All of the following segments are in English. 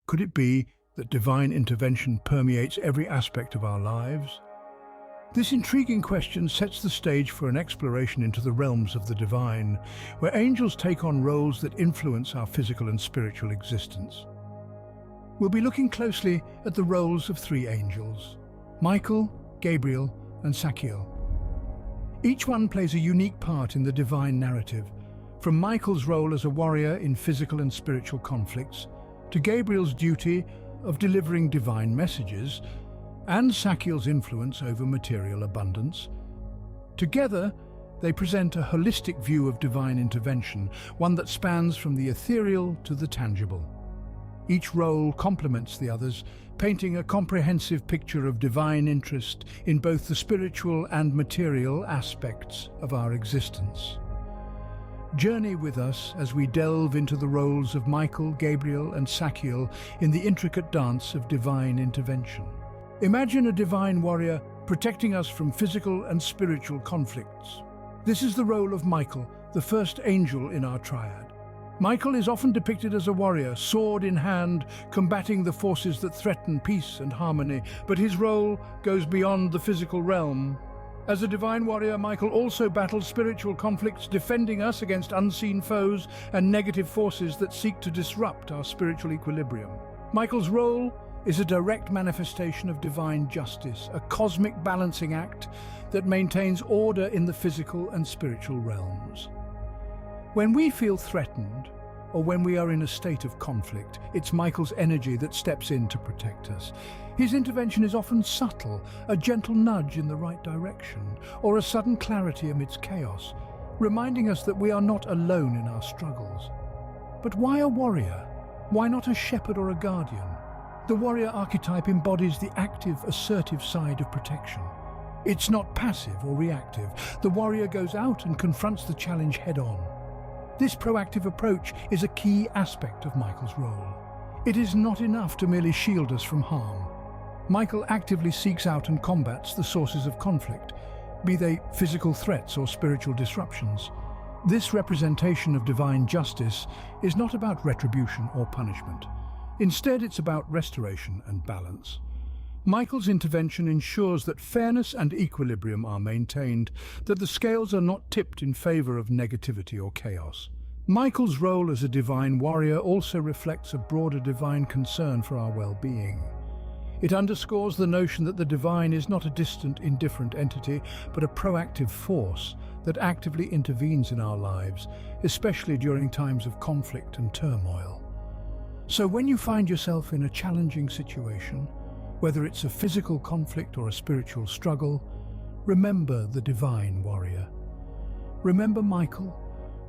Could it be that divine intervention permeates every aspect of our lives? This intriguing question sets the stage for an exploration into the realms of the divine, where angels take on roles that influence our physical and spiritual existence. We'll be looking closely at the roles of three angels: Michael, Gabriel, and Sachiel. Each one plays a unique part in the divine narrative, from Michael's role as a warrior in physical and spiritual conflicts, to Gabriel's duty of delivering divine messages, and Sachiel's influence over material abundance. Together, they present a holistic view of divine intervention, one that spans from the ethereal to the tangible. Each role complements the others, painting a comprehensive picture of divine interest in both the spiritual and material aspects of our existence. Journey with us as we delve into the roles of Michael, Gabriel, and Sachiel in the intricate dance of divine intervention. Imagine a divine warrior protecting us from physical and spiritual conflicts. This is the role of Michael, the first angel in our triad. Michael is often depicted as a warrior, sword in hand, combating the forces that threaten peace and harmony, but his role goes beyond the physical realm. As a divine warrior, Michael also battles spiritual conflicts, defending us against unseen foes and negative forces that seek to disrupt our spiritual equilibrium. Michael's role is a direct manifestation of divine justice, a cosmic balancing act that maintains order in the physical and spiritual realms. When we feel threatened, or when we are in a state of conflict, it's Michael's energy that steps in to protect us. His intervention is often subtle, a gentle nudge in the right direction, or a sudden clarity amidst chaos, reminding us that we are not alone in our struggles. But why a warrior? Why not a shepherd or a guardian? The warrior archetype embodies the active, assertive side of protection. It's not passive or reactive. The warrior goes out and confronts the challenge head-on. This proactive approach is a key aspect of Michael's role. It is not enough to merely shield us from harm. Michael actively seeks out and combats the sources of conflict, be they physical threats or spiritual disruptions. This representation of divine justice is not about retribution or punishment. Instead, it's about restoration and balance. Michael's intervention ensures that fairness and equilibrium are maintained, that the scales are not tipped in favor of negativity or chaos. Michael's role as a divine warrior also reflects a broader divine concern for our well-being. It underscores the notion that the divine is not a distant, indifferent entity, but a proactive force that actively intervenes in our lives, especially during times of conflict and turmoil. So when you find yourself in a challenging situation, whether it's a physical conflict or a spiritual struggle, remember the divine warrior. Remember Michael,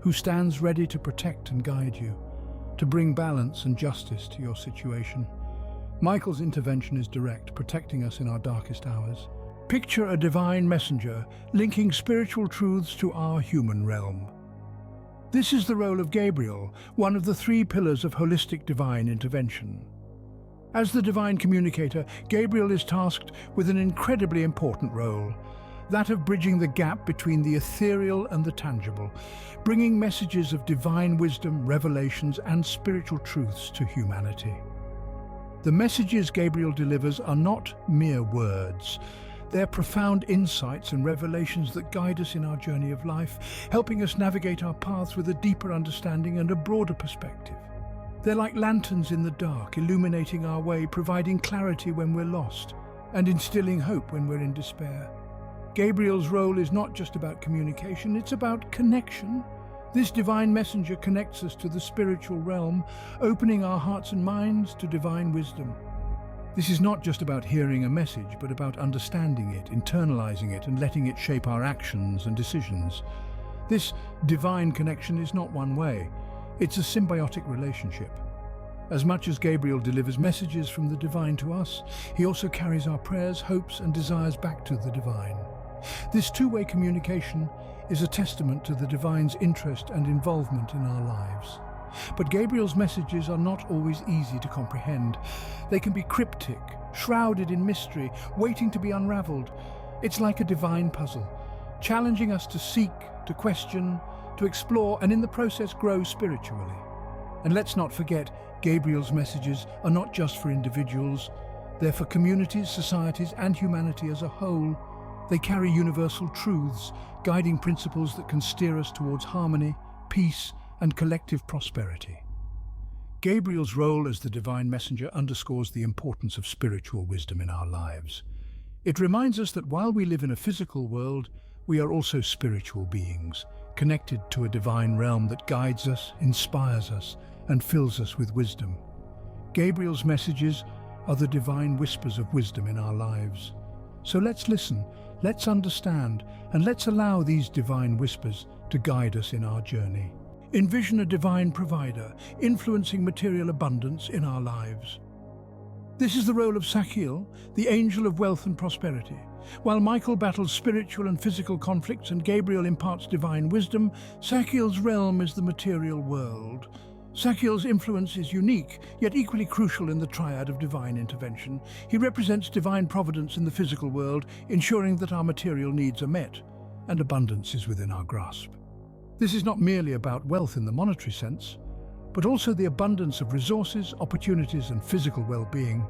who stands ready to protect and guide you, to bring balance and justice to your situation. Michael's intervention is direct, protecting us in our darkest hours. Picture a divine messenger linking spiritual truths to our human realm. This is the role of Gabriel, one of the three pillars of holistic divine intervention. As the divine communicator, Gabriel is tasked with an incredibly important role, that of bridging the gap between the ethereal and the tangible, bringing messages of divine wisdom, revelations, and spiritual truths to humanity. The messages Gabriel delivers are not mere words. They're profound insights and revelations that guide us in our journey of life, helping us navigate our paths with a deeper understanding and a broader perspective. They're like lanterns in the dark, illuminating our way, providing clarity when we're lost, and instilling hope when we're in despair. Gabriel's role is not just about communication, it's about connection. This divine messenger connects us to the spiritual realm, opening our hearts and minds to divine wisdom. This is not just about hearing a message, but about understanding it, internalizing it, and letting it shape our actions and decisions. This divine connection is not one way. It's a symbiotic relationship. As much as Gabriel delivers messages from the divine to us, he also carries our prayers, hopes, and desires back to the divine. This two-way communication is a testament to the divine's interest and involvement in our lives. But Gabriel's messages are not always easy to comprehend. They can be cryptic, shrouded in mystery, waiting to be unraveled. It's like a divine puzzle, challenging us to seek, to question, to explore, and in the process grow spiritually. And let's not forget, Gabriel's messages are not just for individuals, they're for communities, societies, and humanity as a whole. They carry universal truths, guiding principles that can steer us towards harmony, peace, and collective prosperity. Gabriel's role as the divine messenger underscores the importance of spiritual wisdom in our lives. It reminds us that while we live in a physical world, we are also spiritual beings, connected to a divine realm that guides us, inspires us, and fills us with wisdom. Gabriel's messages are the divine whispers of wisdom in our lives. So let's listen, let's understand, and let's allow these divine whispers to guide us in our journey. Envision a divine provider, influencing material abundance in our lives. This is the role of Sachiel, the angel of wealth and prosperity. While Michael battles spiritual and physical conflicts and Gabriel imparts divine wisdom, Sachiel's realm is the material world. Sachiel's influence is unique, yet equally crucial in the triad of divine intervention. He represents divine providence in the physical world, ensuring that our material needs are met and abundance is within our grasp. This is not merely about wealth in the monetary sense, but also the abundance of resources, opportunities, and physical well-being.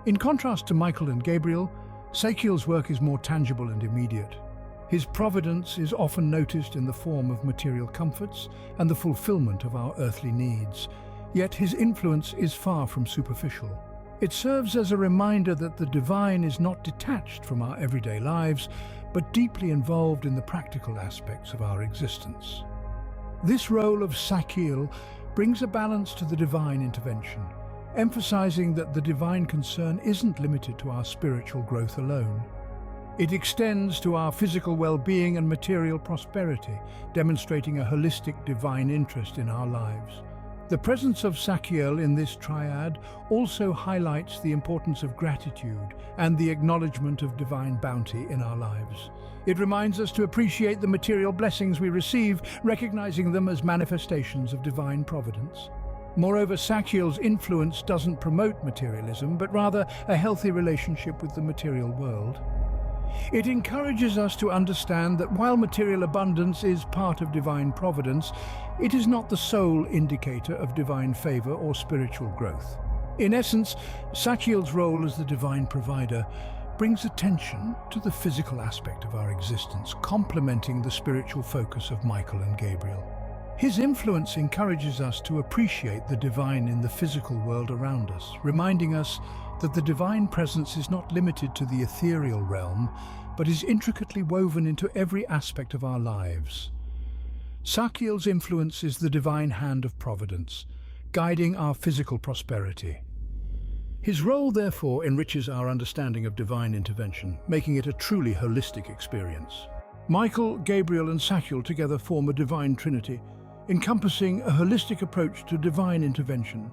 In contrast to Michael and Gabriel, Sachiel's work is more tangible and immediate. His providence is often noticed in the form of material comforts and the fulfillment of our earthly needs, yet his influence is far from superficial. It serves as a reminder that the divine is not detached from our everyday lives, but deeply involved in the practical aspects of our existence. This role of Sachiel brings a balance to the divine intervention, emphasizing that the divine concern isn't limited to our spiritual growth alone. It extends to our physical well-being and material prosperity, demonstrating a holistic divine interest in our lives. The presence of Sachiel in this triad also highlights the importance of gratitude and the acknowledgement of divine bounty in our lives. It reminds us to appreciate the material blessings we receive, recognizing them as manifestations of divine providence. Moreover, Sachiel's influence doesn't promote materialism, but rather a healthy relationship with the material world. It encourages us to understand that while material abundance is part of divine providence, it is not the sole indicator of divine favor or spiritual growth. In essence, Sachiel's role as the divine provider brings attention to the physical aspect of our existence, complementing the spiritual focus of Michael and Gabriel. His influence encourages us to appreciate the divine in the physical world around us, reminding us that the divine presence is not limited to the ethereal realm, but is intricately woven into every aspect of our lives. Sachiel's influence is the divine hand of providence, guiding our physical prosperity. His role, therefore, enriches our understanding of divine intervention, making it a truly holistic experience. Michael, Gabriel, and Sachiel together form a divine trinity, encompassing a holistic approach to divine intervention.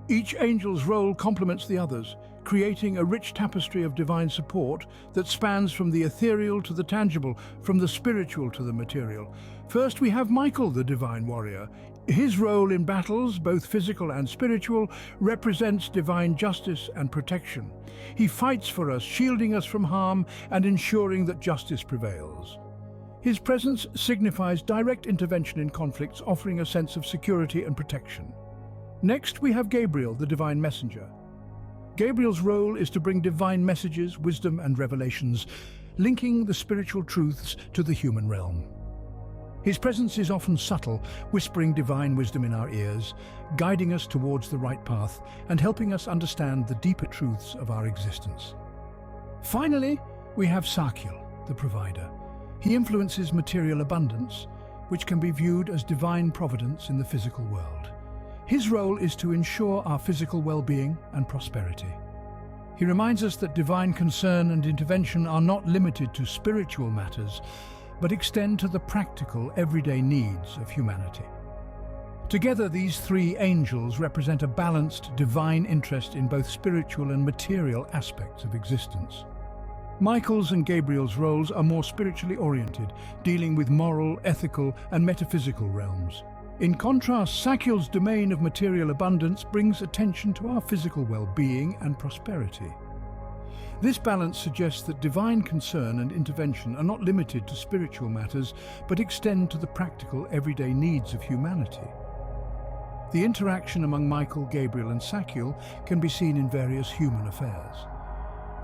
Each angel's role complements the others, creating a rich tapestry of divine support that spans from the ethereal to the tangible, from the spiritual to the material. First, we have Michael, the divine warrior. His role in battles, both physical and spiritual, represents divine justice and protection. He fights for us, shielding us from harm and ensuring that justice prevails. His presence signifies direct intervention in conflicts, offering a sense of security and protection. Next, we have Gabriel, the divine messenger. Gabriel's role is to bring divine messages, wisdom, and revelations, linking the spiritual truths to the human realm. His presence is often subtle, whispering divine wisdom in our ears, guiding us towards the right path and helping us understand the deeper truths of our existence. Finally, we have Sachiel, the provider. He influences material abundance, which can be viewed as divine providence in the physical world. His role is to ensure our physical well-being and prosperity. He reminds us that divine concern and intervention are not limited to spiritual matters, but extend to the practical, everyday needs of humanity. Together, these three angels represent a balanced, divine interest in both spiritual and material aspects of existence. Michael's and Gabriel's roles are more spiritually oriented, dealing with moral, ethical, and metaphysical realms. In contrast, Sachiel's domain of material abundance brings attention to our physical well-being and prosperity. This balance suggests that divine concern and intervention are not limited to spiritual matters, but extend to the practical, everyday needs of humanity. The interaction among Michael, Gabriel and Sachiel can be seen in various human affairs.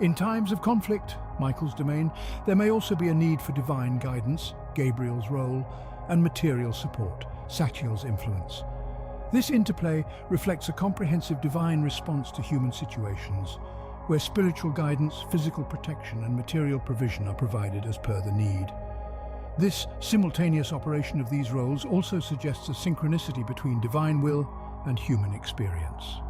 In times of conflict, Michael's domain, there may also be a need for divine guidance, Gabriel's role, and material support, Sachiel's influence. This interplay reflects a comprehensive divine response to human situations, where spiritual guidance, physical protection and material provision are provided as per the need. This simultaneous operation of these roles also suggests a synchronicity between divine will and human experience.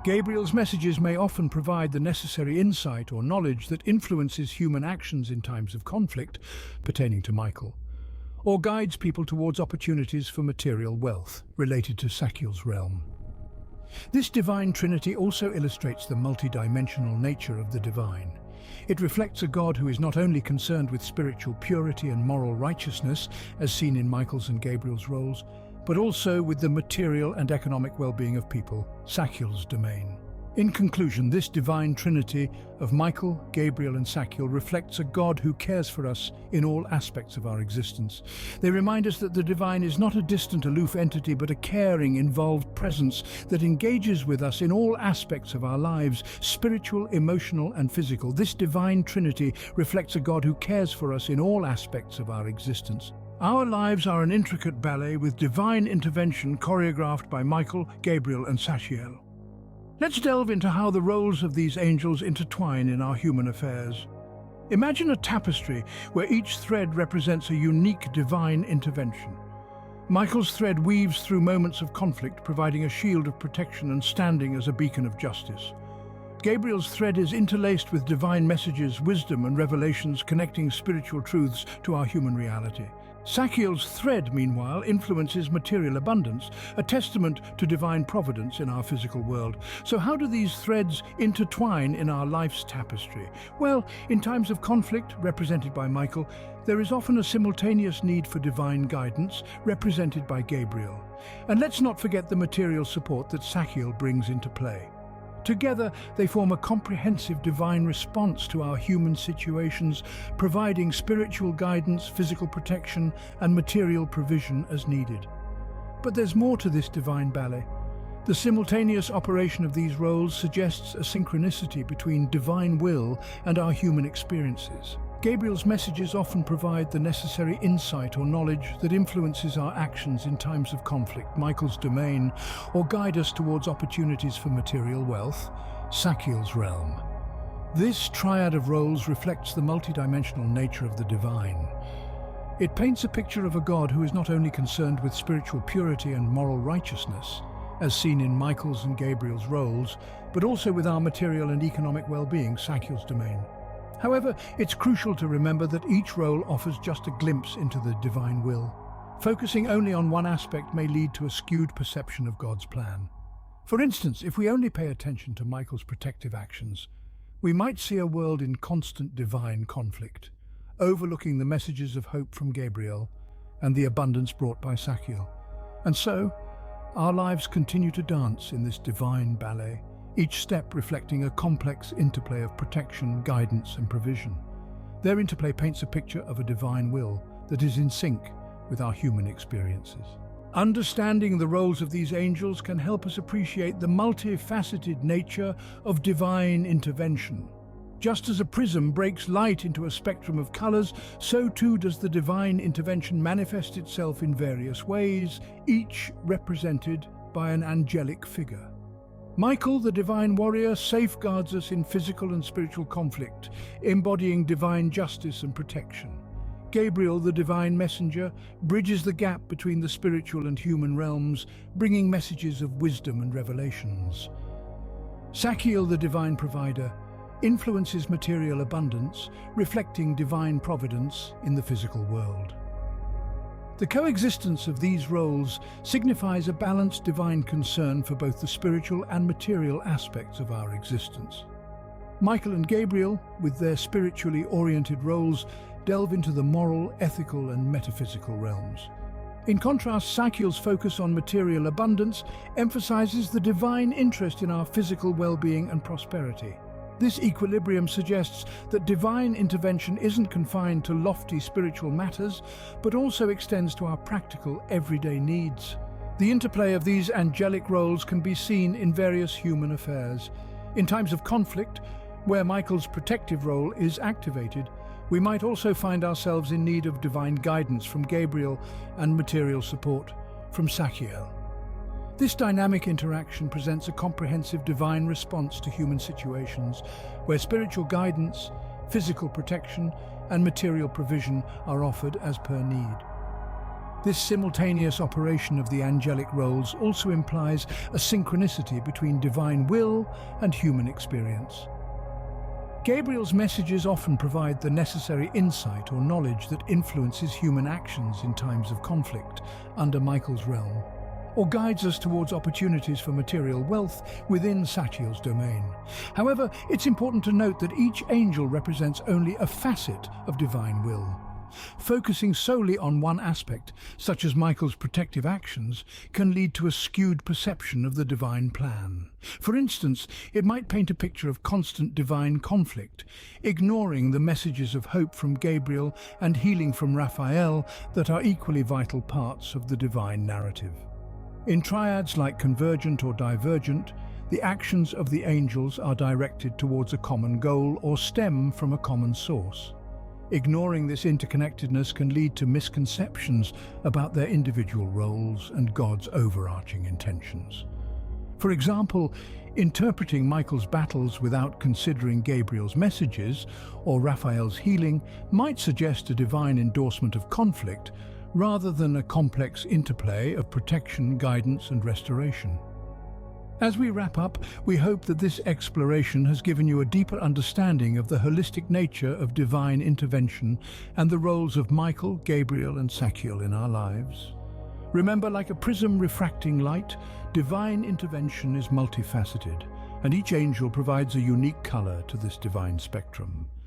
Gabriel's messages may often provide the necessary insight or knowledge that influences human actions in times of conflict pertaining to Michael, or guides people towards opportunities for material wealth related to Sachiel's realm. This divine trinity also illustrates the multidimensional nature of the divine. It reflects a God who is not only concerned with spiritual purity and moral righteousness, as seen in Michael's and Gabriel's roles, but also with the material and economic well-being of people, Sachiel's domain. In conclusion, this divine trinity of Michael, Gabriel and Sachiel reflects a God who cares for us in all aspects of our existence. They remind us that the divine is not a distant, aloof entity, but a caring, involved presence that engages with us in all aspects of our lives, spiritual, emotional and physical. This divine trinity reflects a God who cares for us in all aspects of our existence. Our lives are an intricate ballet with divine intervention choreographed by Michael, Gabriel and Sachiel. Let's delve into how the roles of these angels intertwine in our human affairs. Imagine a tapestry where each thread represents a unique divine intervention. Michael's thread weaves through moments of conflict, providing a shield of protection and standing as a beacon of justice. Gabriel's thread is interlaced with divine messages, wisdom and revelations connecting spiritual truths to our human reality. Sachiel's thread, meanwhile, influences material abundance, a testament to divine providence in our physical world. So how do these threads intertwine in our life's tapestry? Well, in times of conflict, represented by Michael, there is often a simultaneous need for divine guidance, represented by Gabriel. And let's not forget the material support that Sachiel brings into play. Together, they form a comprehensive divine response to our human situations, providing spiritual guidance, physical protection, and material provision as needed. But there's more to this divine ballet. The simultaneous operation of these roles suggests a synchronicity between divine will and our human experiences. Gabriel's messages often provide the necessary insight or knowledge that influences our actions in times of conflict, Michael's domain, or guide us towards opportunities for material wealth, Sachiel's realm. This triad of roles reflects the multidimensional nature of the divine. It paints a picture of a God who is not only concerned with spiritual purity and moral righteousness, as seen in Michael's and Gabriel's roles, but also with our material and economic well-being, Sachiel's domain. However, it's crucial to remember that each role offers just a glimpse into the divine will. Focusing only on one aspect may lead to a skewed perception of God's plan. For instance, if we only pay attention to Michael's protective actions, we might see a world in constant divine conflict, overlooking the messages of hope from Gabriel and the abundance brought by Sachiel. And so, our lives continue to dance in this divine ballet, each step reflecting a complex interplay of protection, guidance and provision. Their interplay paints a picture of a divine will that is in sync with our human experiences. Understanding the roles of these angels can help us appreciate the multifaceted nature of divine intervention. Just as a prism breaks light into a spectrum of colors, so too does the divine intervention manifest itself in various ways, each represented by an angelic figure. Michael, the divine warrior, safeguards us in physical and spiritual conflict, embodying divine justice and protection. Gabriel, the divine messenger, bridges the gap between the spiritual and human realms, bringing messages of wisdom and revelations. Sachiel, the divine provider, influences material abundance, reflecting divine providence in the physical world. The coexistence of these roles signifies a balanced divine concern for both the spiritual and material aspects of our existence. Michael and Gabriel, with their spiritually oriented roles, delve into the moral, ethical and metaphysical realms. In contrast, Sachiel's focus on material abundance emphasizes the divine interest in our physical well-being and prosperity. This equilibrium suggests that divine intervention isn't confined to lofty spiritual matters, but also extends to our practical, everyday needs. The interplay of these angelic roles can be seen in various human affairs. In times of conflict, where Michael's protective role is activated, we might also find ourselves in need of divine guidance from Gabriel and material support from Sachiel. This dynamic interaction presents a comprehensive divine response to human situations, where spiritual guidance, physical protection, and material provision are offered as per need. This simultaneous operation of the angelic roles also implies a synchronicity between divine will and human experience. Gabriel's messages often provide the necessary insight or knowledge that influences human actions in times of conflict under Michael's realm, or guides us towards opportunities for material wealth within Sachiel's domain. However, it's important to note that each angel represents only a facet of divine will. Focusing solely on one aspect, such as Michael's protective actions, can lead to a skewed perception of the divine plan. For instance, it might paint a picture of constant divine conflict, ignoring the messages of hope from Gabriel and healing from Raphael that are equally vital parts of the divine narrative. In triads like convergent or divergent, the actions of the angels are directed towards a common goal or stem from a common source. Ignoring this interconnectedness can lead to misconceptions about their individual roles and God's overarching intentions. For example, interpreting Michael's battles without considering Gabriel's messages or Raphael's healing might suggest a divine endorsement of conflict rather than a complex interplay of protection, guidance, and restoration. As we wrap up, we hope that this exploration has given you a deeper understanding of the holistic nature of divine intervention and the roles of Michael, Gabriel, and Sachiel in our lives. Remember, like a prism refracting light, divine intervention is multifaceted, and each angel provides a unique color to this divine spectrum.